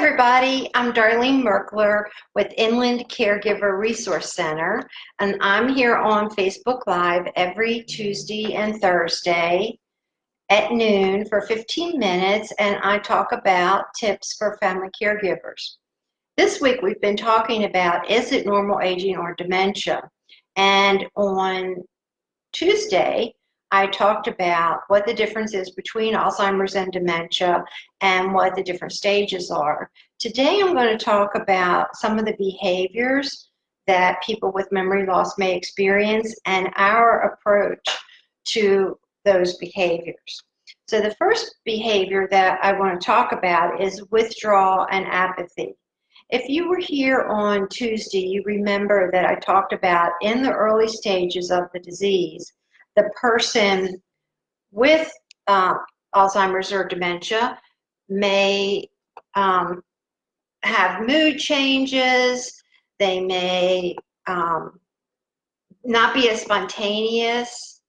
everybody. I'm Darlene Merkler with Inland Caregiver Resource Center, and I'm here on Facebook Live every Tuesday and Thursday at noon for 15 minutes, and I talk about tips for family caregivers. This week we've been talking about, is it normal aging or dementia? And on Tuesday, I talked about what the difference is between Alzheimer's and dementia and what the different stages are. Today, I'm going to talk about some of the behaviors that people with memory loss may experience and our approach to those behaviors. So the first behavior that I want to talk about is withdrawal and apathy. If you were here on Tuesday, you remember that I talked about in the early stages of the disease, the person with Alzheimer's or dementia may have mood changes. They may not be as spontaneous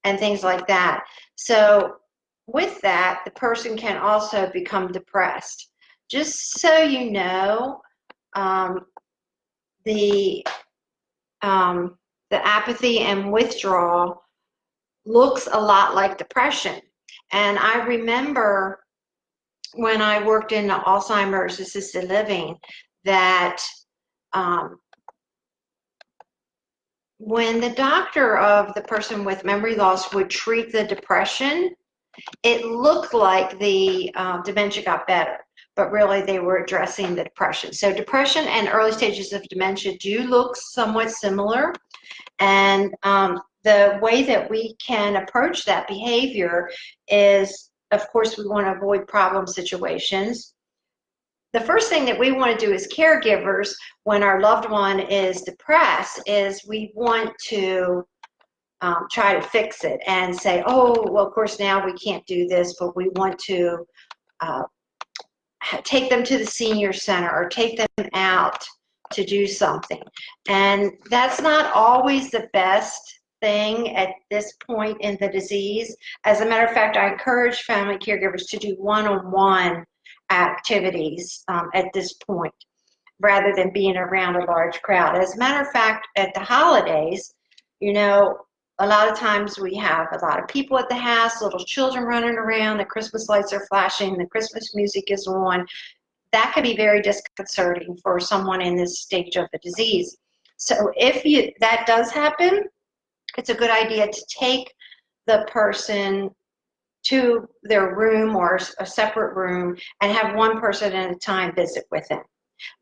and things like that. So with that, the person can also become depressed. Just so you know, the apathy and withdrawal looks a lot like depression. And I remember when I worked in Alzheimer's assisted living that when the doctor of the person with memory loss would treat the depression, it looked like the dementia got better, but really they were addressing the depression. So depression and early stages of dementia do look somewhat similar, and the way that we can approach that behavior is, of course, we want to avoid problem situations. The first thing that we want to do as caregivers when our loved one is depressed is we want to try to fix it and say, oh, well, of course, now we can't do this, but we want to take them to the senior center or take them out to do something. And that's not always the best thing at this point in the disease. As a matter of fact, I encourage family caregivers to do one-on-one activities at this point, rather than being around a large crowd. As a matter of fact, at the holidays, you know, a lot of times we have a lot of people at the house, little children running around, the Christmas lights are flashing, the Christmas music is on. That can be very disconcerting for someone in this stage of the disease. So if that does happen, it's a good idea to take the person to their room or a separate room and have one person at a time visit with them.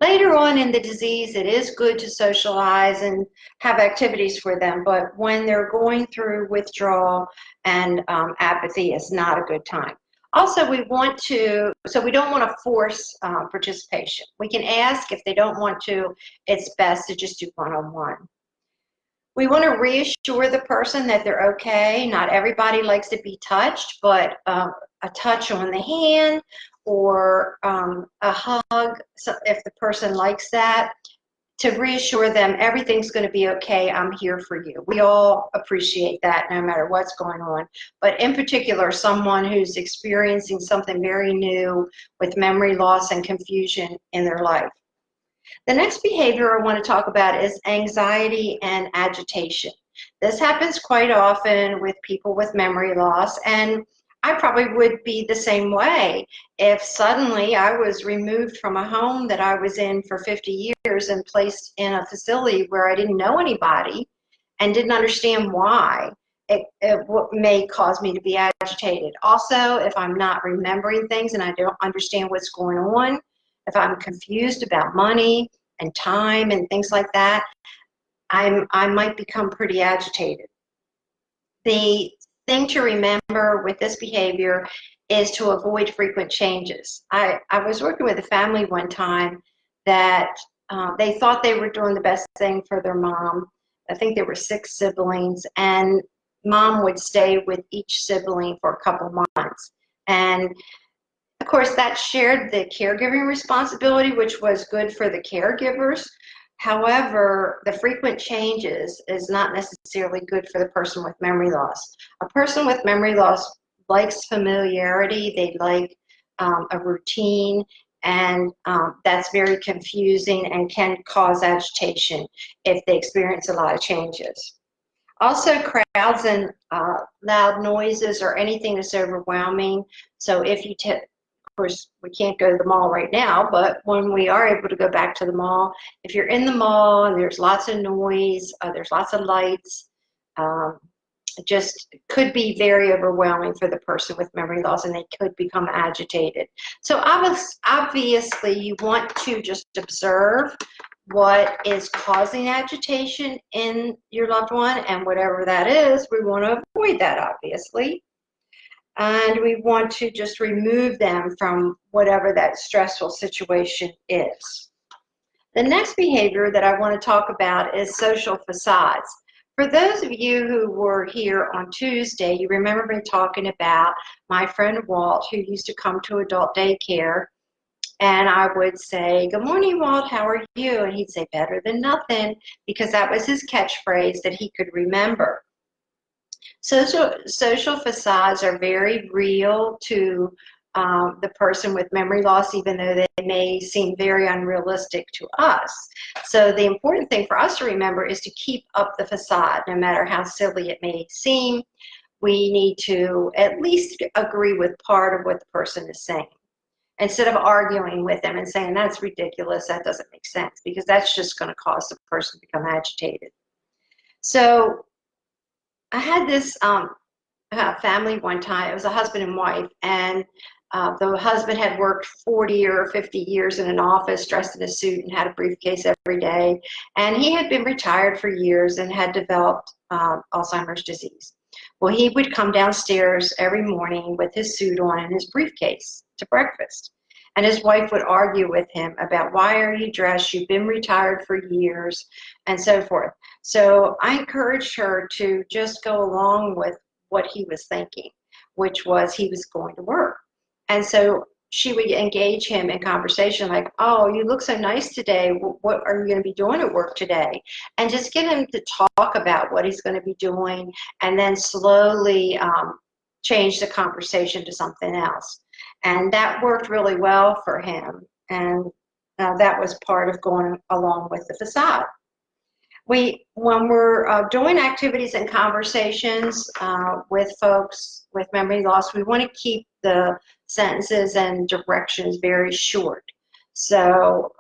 Later on in the disease, it is good to socialize and have activities for them, but when they're going through withdrawal and apathy, it's not a good time. Also, we don't want to force participation. We can ask. If they don't want to, it's best to just do one-on-one. We want to reassure the person that they're okay. Not everybody likes to be touched, but a touch on the hand or a hug, so if the person likes that, to reassure them everything's going to be okay, I'm here for you. We all appreciate that no matter what's going on. But in particular, someone who's experiencing something very new with memory loss and confusion in their life. The next behavior I want to talk about is anxiety and agitation. This happens quite often with people with memory loss, and I probably would be the same way if suddenly I was removed from a home that I was in for 50 years and placed in a facility where I didn't know anybody and didn't understand why. It may cause me to be agitated. Also, if I'm not remembering things and I don't understand what's going on, if I'm confused about money and time and things like that, I might become pretty agitated. The thing to remember with this behavior is to avoid frequent changes. I was working with a family one time that they thought they were doing the best thing for their mom. I think there were 6 siblings, and mom would stay with each sibling for a couple months. And of course, that shared the caregiving responsibility, which was good for the caregivers. However, the frequent changes is not necessarily good for the person with memory loss. A person with memory loss likes familiarity. They like a routine, And that's very confusing and can cause agitation if they experience a lot of changes. Also, crowds and loud noises or anything that's overwhelming. So if you of course, we can't go to the mall right now, but when we are able to go back to the mall, if you're in the mall and there's lots of noise, there's lots of lights, it just could be very overwhelming for the person with memory loss, and they could become agitated. So obviously, you want to just observe what is causing agitation in your loved one, and whatever that is, we want to avoid that, obviously. And we want to just remove them from whatever that stressful situation is. The next behavior that I want to talk about is social facades. For those of you who were here on Tuesday, you remember me talking about my friend Walt, who used to come to adult daycare, and I would say, "Good morning, Walt, how are you?" And he'd say, "Better than nothing," because that was his catchphrase that he could remember. Social facades are very real to the person with memory loss, even though they may seem very unrealistic to us. So the important thing for us to remember is to keep up the facade, no matter how silly it may seem. We need to at least agree with part of what the person is saying, instead of arguing with them and saying, "That's ridiculous, that doesn't make sense," because that's just going to cause the person to become agitated. So I had this family one time. It was a husband and wife, and the husband had worked 40 or 50 years in an office, dressed in a suit and had a briefcase every day. And he had been retired for years and had developed Alzheimer's disease. Well, he would come downstairs every morning with his suit on and his briefcase to breakfast. And his wife would argue with him about, "Why are you dressed? You've been retired for years," and so forth. So I encouraged her to just go along with what he was thinking, which was he was going to work. And so she would engage him in conversation like, "Oh, you look so nice today. What are you going to be doing at work today?" And just get him to talk about what he's going to be doing, and then slowly change the conversation to something else. And that worked really well for him. And that was part of going along with the facade. When we're doing activities and conversations with folks with memory loss, we want to keep the sentences and directions very short. So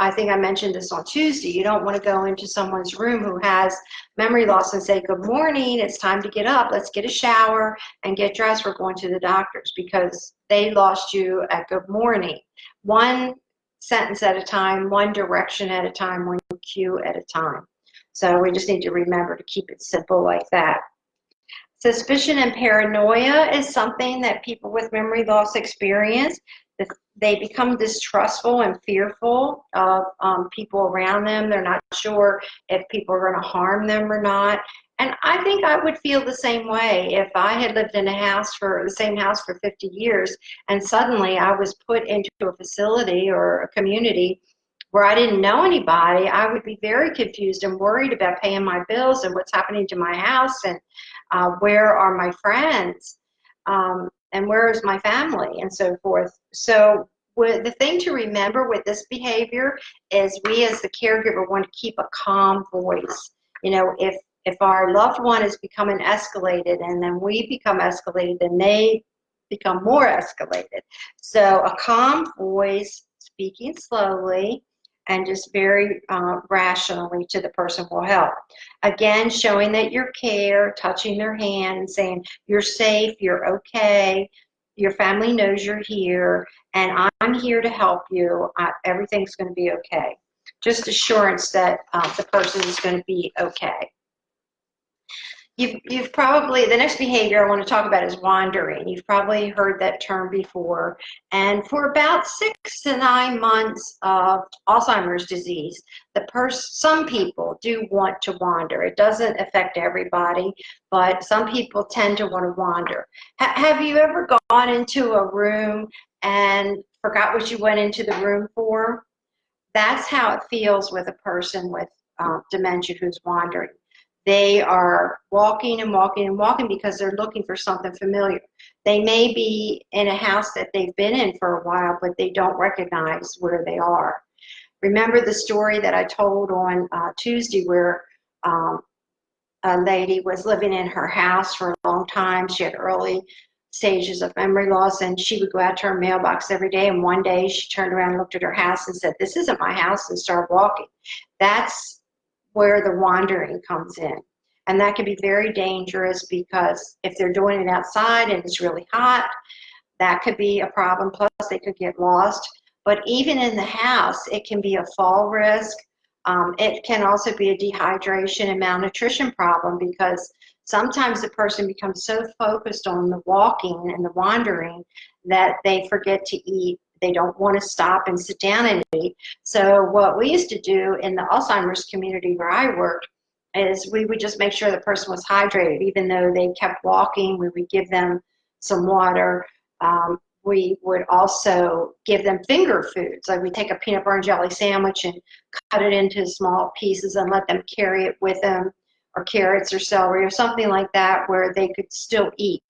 I think I mentioned this on Tuesday, you don't want to go into someone's room who has memory loss and say, "Good morning, it's time to get up, let's get a shower and get dressed, we're going to the doctor's," because they lost you at good morning. One sentence at a time, one direction at a time, one cue at a time. So we just need to remember to keep it simple like that. Suspicion and paranoia is something that people with memory loss experience. They become distrustful and fearful of people around them. They're not sure if people are going to harm them or not. And I think I would feel the same way if I had lived in the same house for 50 years, and suddenly I was put into a facility or a community where I didn't know anybody. I would be very confused and worried about paying my bills and what's happening to my house, and where are my friends, and where is my family, and so forth. So the thing to remember with this behavior is we as the caregiver want to keep a calm voice. You know, if our loved one is becoming escalated and then we become escalated, then they become more escalated. So a calm voice, speaking slowly, and just very rationally to the person will help. Again, showing that you care, touching their hand and saying, "You're safe, you're okay, your family knows you're here, and I'm here to help you. Everything's going to be okay." Just assurance that the person is going to be okay. You've probably, the next behavior I want to talk about is wandering. You've probably heard that term before. And for about 6 to 9 months of Alzheimer's disease, some people do want to wander. It doesn't affect everybody, but some people tend to want to wander. Have you ever gone into a room and forgot what you went into the room for? That's how it feels with a person with dementia who's wandering. They are walking and walking and walking because they're looking for something familiar. They may be in a house that they've been in for a while, but they don't recognize where they are. Remember the story that I told on Tuesday where a lady was living in her house for a long time. She had early stages of memory loss, and she would go out to her mailbox every day, and one day she turned around and looked at her house and said, "This isn't my house," and started walking. That's where the wandering comes in. And that can be very dangerous because if they're doing it outside and it's really hot, that could be a problem. Plus, they could get lost. But even in the house, it can be a fall risk. It can also be a dehydration and malnutrition problem because sometimes the person becomes so focused on the walking and the wandering that they forget to eat. They don't want to stop and sit down and eat. So what we used to do in the Alzheimer's community where I worked is we would just make sure the person was hydrated. Even though they kept walking, we would give them some water. We would also give them finger foods. Like we take a peanut butter and jelly sandwich and cut it into small pieces and let them carry it with them, or carrots or celery or something like that where they could still eat.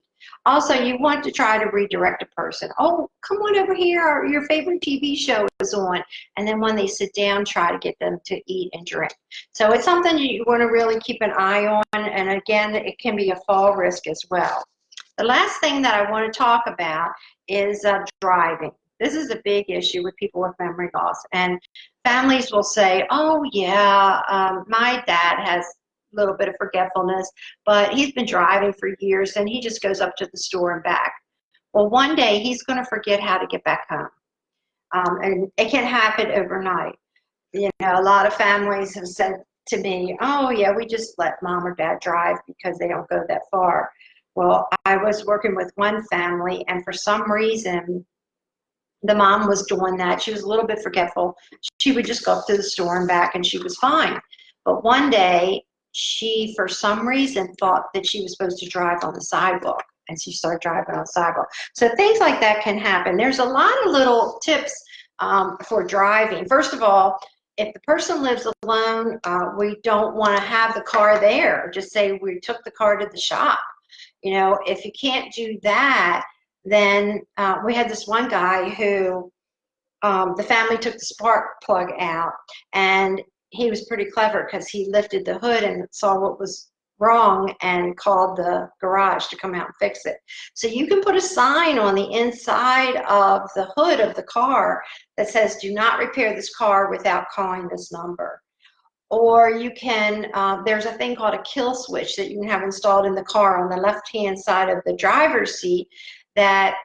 Also, you want to try to redirect a person. "Oh, come on over here, your favorite TV show is on." And then when they sit down, try to get them to eat and drink. So it's something you want to really keep an eye on. And again, it can be a fall risk as well. The last thing that I want to talk about is driving. This is a big issue with people with memory loss. And families will say, "Oh, yeah, my dad has a little bit of forgetfulness, but he's been driving for years and he just goes up to the store and back." Well, one day he's going to forget how to get back home. And it can happen overnight. You know, a lot of families have said to me, "Oh, yeah, we just let mom or dad drive because they don't go that far." Well, I was working with one family, and for some reason, the mom was doing that. She was a little bit forgetful. She would just go up to the store and back, and she was fine. But one day, she, for some reason, thought that she was supposed to drive on the sidewalk, and she started driving on the sidewalk. So things like that can happen. There's a lot of little tips for driving. First of all, if the person lives alone, we don't want to have the car there. Just say we took the car to the shop. You know, if you can't do that, then we had this one guy who the family took the spark plug out, and he was pretty clever because he lifted the hood and saw what was wrong and called the garage to come out and fix it. So you can put a sign on the inside of the hood of the car that says, "Do not repair this car without calling this number." Or you can, there's a thing called a kill switch that you can have installed in the car on the left-hand side of the driver's seat that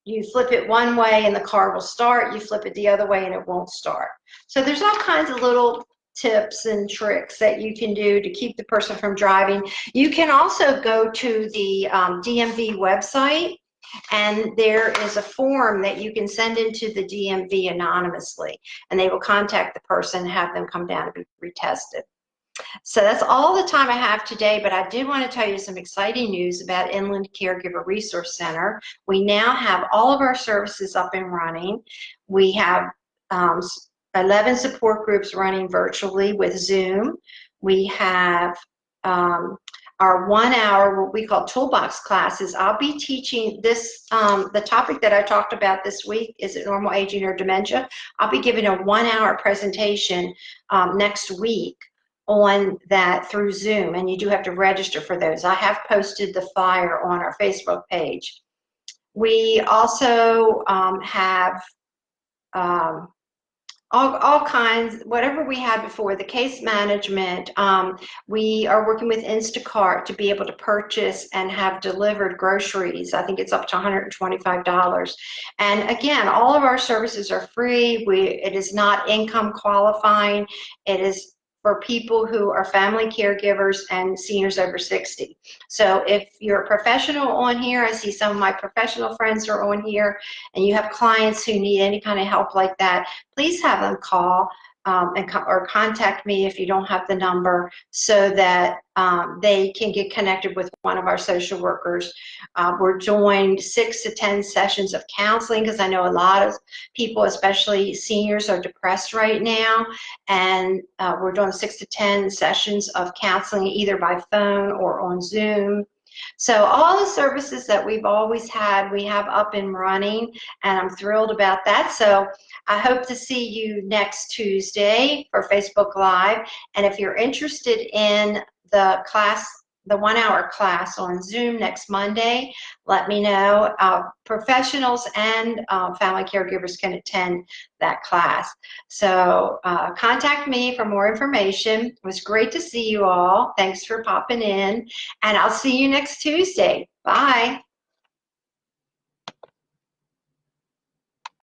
you flip it one way and the car will start. You flip it the other way and it won't start. So there's all kinds of little tips and tricks that you can do to keep the person from driving. You can also go to the DMV website, and there is a form that you can send into the DMV anonymously, and they will contact the person and have them come down and be retested. So that's all the time I have today, but I did want to tell you some exciting news about Inland Caregiver Resource Center. We now have all of our services up and running. We have 11 support groups running virtually with Zoom. We have our 1 hour, what we call toolbox classes. I'll be teaching this, the topic that I talked about this week, is it normal aging or dementia? I'll be giving a 1 hour presentation next week on that through Zoom, and you do have to register for those. I have posted the flyer on our Facebook page. We also have all kinds, whatever we had before, the case management. We are working with Instacart to be able to purchase and have delivered groceries. I think it's up to $125. And again, all of our services are free. It is not income qualifying. It is for people who are family caregivers and seniors over 60. So if you're a professional on here, I see some of my professional friends are on here, and you have clients who need any kind of help like that, please have them call. or contact me if you don't have the number, so that they can get connected with one of our social workers. We're doing 6 to 10 sessions of counseling, because I know a lot of people, especially seniors, are depressed right now, and we're doing 6 to 10 sessions of counseling either by phone or on Zoom. So all the services that we've always had, we have up and running, and I'm thrilled about that. So I hope to see you next Tuesday for Facebook Live. And if you're interested in the class, the 1-hour class on Zoom next Monday, let me know. Professionals and family caregivers can attend that class. So contact me for more information. It was great to see you all. Thanks for popping in, and I'll see you next Tuesday. Bye.